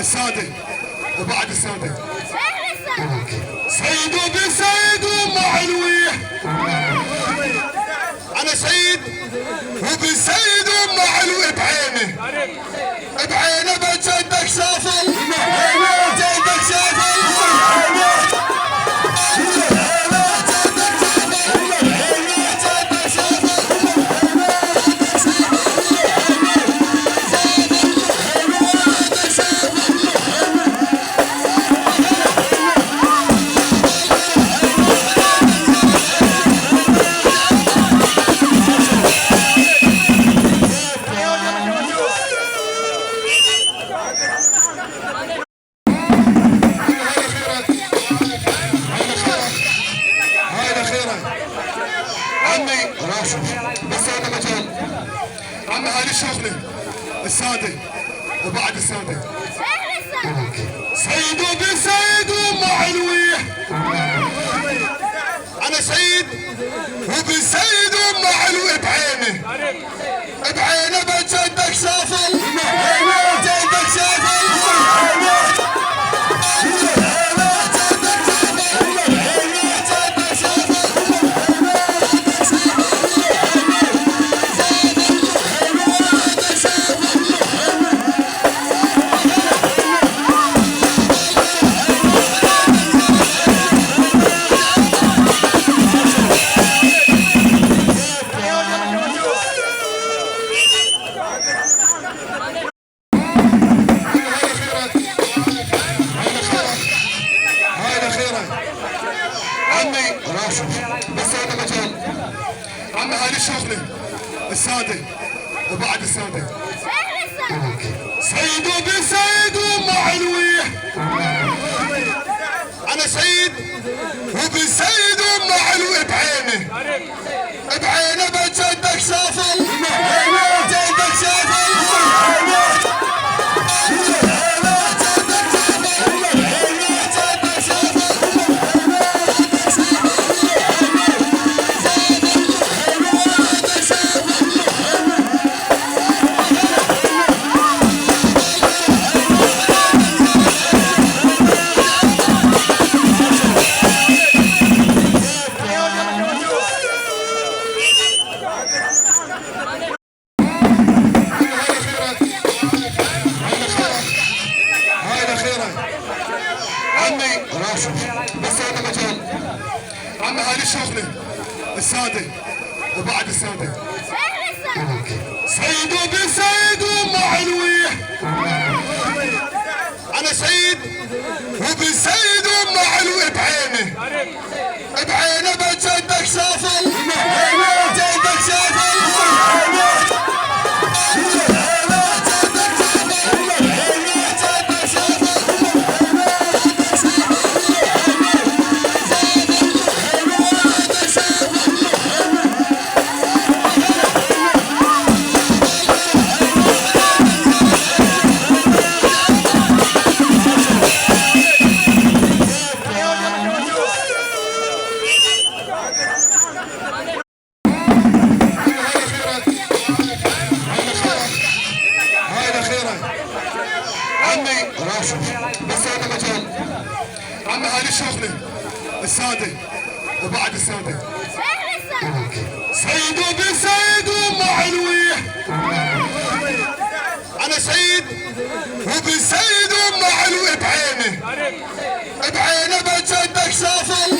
السادة وبعد السادة سيد وبسيد ومع الويح. أنا سيد وبسيد ومع الويح بعينه بعينه بجدك شافل جدك شافل بس هذا مجال عمي هاي الشغله الساده وبعد الساده سيد وبسيد ومع الويح. انا سيد وبسيد ومع الويح بعينه بعينه بجدك شافل جدك شافل بس هذا مجال عمي هاي الشغله الساده وبعد الساده سيد وبسيد ومع الويح. انا سيد وبسيد ومع الويح بعينه بعينه بجدك شافل جدك شافل بس هذا مجال عمي هاي الشغله الساده وبعد الساده سيد وبسيد ومع الويح. انا سيد وبسيد ومع الويح بعينه بعينه بجدك شافل جدك شافل بس هذا مجال عمي هاي الشغله الساده وبعد الساده سيد وبسيد ومع الويح. انا سيد وبسيد ومع الويح بعينه بعينه بجدك شافل